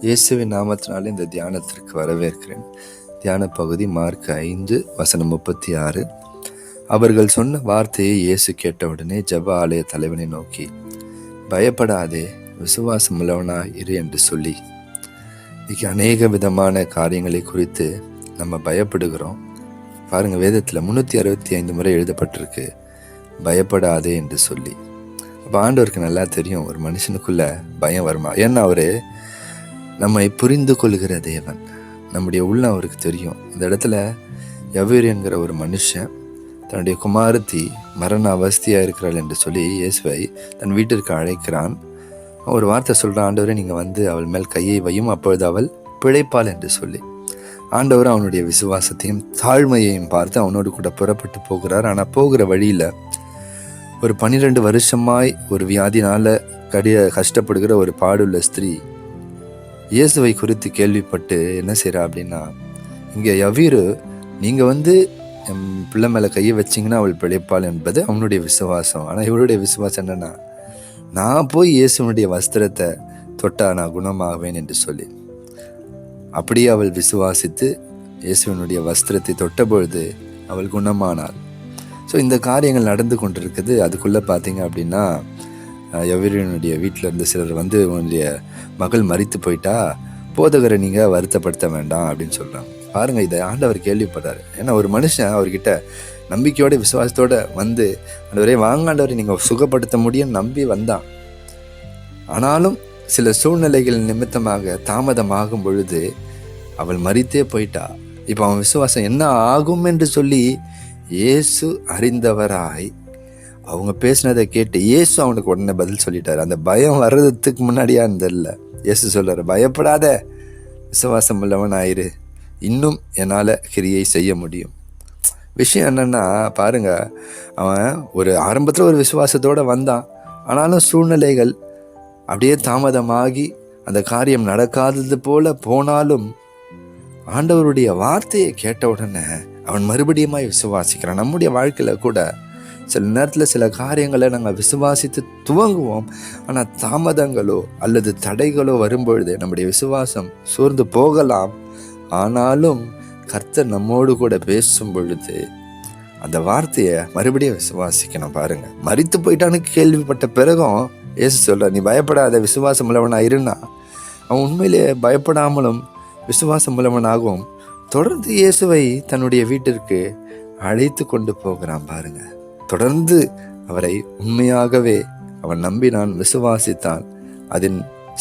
இயேசுவின் நாமத்தினாலே இந்த தியானத்திற்கு வரவேற்கிறேன். தியான பகுதி மார்க் 5:36. அவர்கள் சொன்ன வார்த்தையை இயேசு கேட்டவுடனே ஜெப ஆலய தலைவனை நோக்கி, பயப்படாதே, விசுவாசம் உள்ளவனாய் இரு என்று சொல்லி. இன்னைக்கு அநேக விதமான காரியங்களை குறித்து நம்ம பயப்படுகிறோம். பாருங்க, வேதத்தில் 365 முறை எழுதப்பட்டிருக்கு பயப்படாதே என்று சொல்லி. அப்போ ஆண்டவருக்கு நல்லா தெரியும் ஒரு மனுஷனுக்குள்ள பயம் வருமா. ஏன்னா அவரு நம்மை புரிந்து கொள்கிற தேவன். நம்முடைய உள்ள அவருக்கு தெரியும். இந்த இடத்துல யவீர் என்கிற ஒரு மனுஷன் தன்னுடைய குமாரத்தி மரண அவஸ்தையாக இருக்கிறாள் என்று சொல்லி இயேசுவை தன் வீட்டிற்கு அழைக்கிறான். ஒரு வார்த்தை சொல்கிறான், ஆண்டவரே நீங்கள் வந்து அவள் மேல் கையை வையும், அப்பொழுது அவள் பிழைப்பாள் என்று சொல்லி. ஆண்டவர் அவனுடைய விசுவாசத்தையும் தாழ்மையையும் பார்த்து அவனோடு கூட புறப்பட்டு போகிறார். ஆனால் போகிற வழியில் ஒரு 12 வருஷமாய் ஒரு வியாதினால் கஷ்டப்படுகிற ஒரு பாடுள்ள ஸ்திரீ இயேசுவை குறித்து கேள்விப்பட்டு என்ன செய்கிறா அப்படின்னா, இங்கே யவீரு நீங்கள் வந்து என் பிள்ளை மேலே கையை வச்சிங்கன்னா அவள் பிழைப்பாள் என்பது அவனுடைய விசுவாசம். ஆனால் இவருடைய விசுவாசம் என்னென்னா, நான் போய் இயேசுனுடைய வஸ்திரத்தை தொட்டா நான் குணமாவேன் என்று சொல்லி. அப்படியே அவள் விசுவாசித்து இயேசுவனுடைய வஸ்திரத்தை தொட்ட பொழுது அவள் குணமானாள். ஸோ இந்த காரியங்கள் நடந்து கொண்டிருக்குது. அதுக்குள்ளே பார்த்தீங்க அப்படின்னா, யவீரனுடைய வீட்டில் இருந்து சிலர் வந்து உன்னுடைய மகள் மரித்து போயிட்டா, போதகரை நீங்கள் வருத்தப்படுத்த வேண்டாம் அப்படின்னு சொல்கிறாங்க. பாருங்கள், இதை ஆண்டவர் கேள்விப்படுறாரு. ஏன்னா ஒரு மனுஷன் அவர்கிட்ட நம்பிக்கையோட விசுவாசத்தோடு வந்து ஆண்டவரே வாங்க ஆண்டவரை நீங்கள் சுகப்படுத்த முடியும்னு நம்பி வந்தான். ஆனாலும் சில சூழ்நிலைகள் நிமித்தமாக தாமதமாகும் பொழுது அவள் மரித்தே போயிட்டா. இப்போ அவன் விசுவாசம் என்ன ஆகும் என்று சொல்லி இயேசு அறிந்தவராய் அவங்க பேசினதை கேட்டு இயேசு அவனுக்கு உடனே பதில் சொல்லிட்டார். அந்த பயம் வர்றதுக்கு முன்னாடியா இருந்தில்ல. இயேசு சொல்றாரு, பயப்படாத, விசுவாசம் உள்ளவன் ஆயிரு, இன்னும் என்னால் கிரியை செய்ய முடியும். விஷயம் என்னன்னா பாருங்க, அவன் ஒரு ஆரம்பத்தில் ஒரு விசுவாசத்தோடு வந்தான். ஆனாலும் சூழ்நிலைகள் அப்படியே தாமதமாகி அந்த காரியம் நடக்காதது போல போனாலும் ஆண்டவருடைய வார்த்தையை கேட்ட உடனே அவன் மறுபடியுமாய் விசுவாசிக்கிறான். நம்முடைய வாழ்க்கையில் கூட சில நேரத்தில் சில காரியங்களை நாங்கள் விசுவாசித்து துவங்குவோம். ஆனால் தாமதங்களோ அல்லது தடைகளோ வரும்பொழுது நம்முடைய விசுவாசம் சோர்ந்து போகலாம். ஆனாலும் கர்த்தர் நம்மோடு கூட பேசும் பொழுது அந்த வார்த்தையை மறுபடியும் விசுவாசிக்கணும். பாருங்க, மரித்து போயிட்டான்னு கேள்விப்பட்ட பிறகும் இயேசு சொல்ற, நீ பயப்படாத, விசுவாசம் உள்ளவனா இருந்தா அவன் உண்மையிலே பயப்படாமலும் விசுவாசம் உள்ளவனாகவும் தொடர்ந்து இயேசுவை தன்னுடைய வீட்டிற்கு அழைத்து கொண்டு போகிறான். பாருங்க, தொடர்ந்து அவரை உண்மையாகவே அவன் நம்பினான், விசுவாசித்தான், அதன்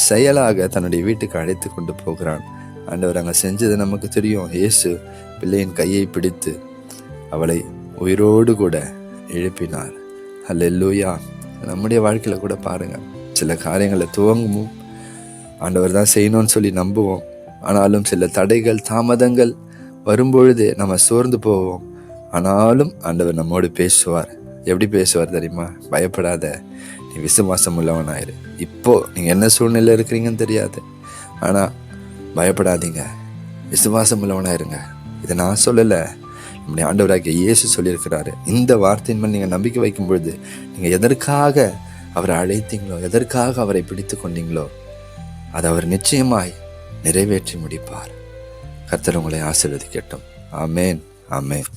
செயலாக தன்னுடைய வீட்டுக்கு அழைத்து கொண்டு போகிறான். ஆண்டவர் அங்கே செஞ்சது நமக்கு தெரியும். இயேசு பிள்ளையின் கையை பிடித்து அவளை உயிரோடு கூட எழுப்பினார். அல்லேலூயா. நம்முடைய வாழ்க்கையில் கூட பாருங்க, சில காரியங்களை துவங்குவோம், ஆண்டவர் தான் செய்யணும்னு சொல்லி நம்புவோம். ஆனாலும் சில தடைகள் தாமதங்கள் வரும்பொழுது நம்ம சோர்ந்து போவோம். ஆனாலும் ஆண்டவர் நம்மோடு பேசுவார். எப்படி பேசுவார் தெரியுமா? பயப்படாத, நீ விசுவாசம் உள்ளவனாயிரு. இப்போ நீங்கள் என்ன சூழ்நிலை இருக்கிறீங்கன்னு தெரியாது, ஆனால் பயப்படாதீங்க, விசுவாசம் உள்ளவனாயிருங்க. இதை நான் சொல்லலை, நம்முடைய ஆண்டவராகிய இயேசு சொல்லியிருக்கிறாரு. இந்த வார்த்தையின் மேல் நீங்கள் நம்பிக்கை வைக்கும் பொழுது நீங்கள் எதற்காக அவரை அழைத்தீங்களோ, எதற்காக அவரை பிடித்து கொண்டீங்களோ, அதை அவர் நிச்சயமாய் நிறைவேற்றி முடிப்பார். கர்த்தர் உங்களை ஆசீர்வதிக்கட்டும். ஆமேன், ஆமேன்.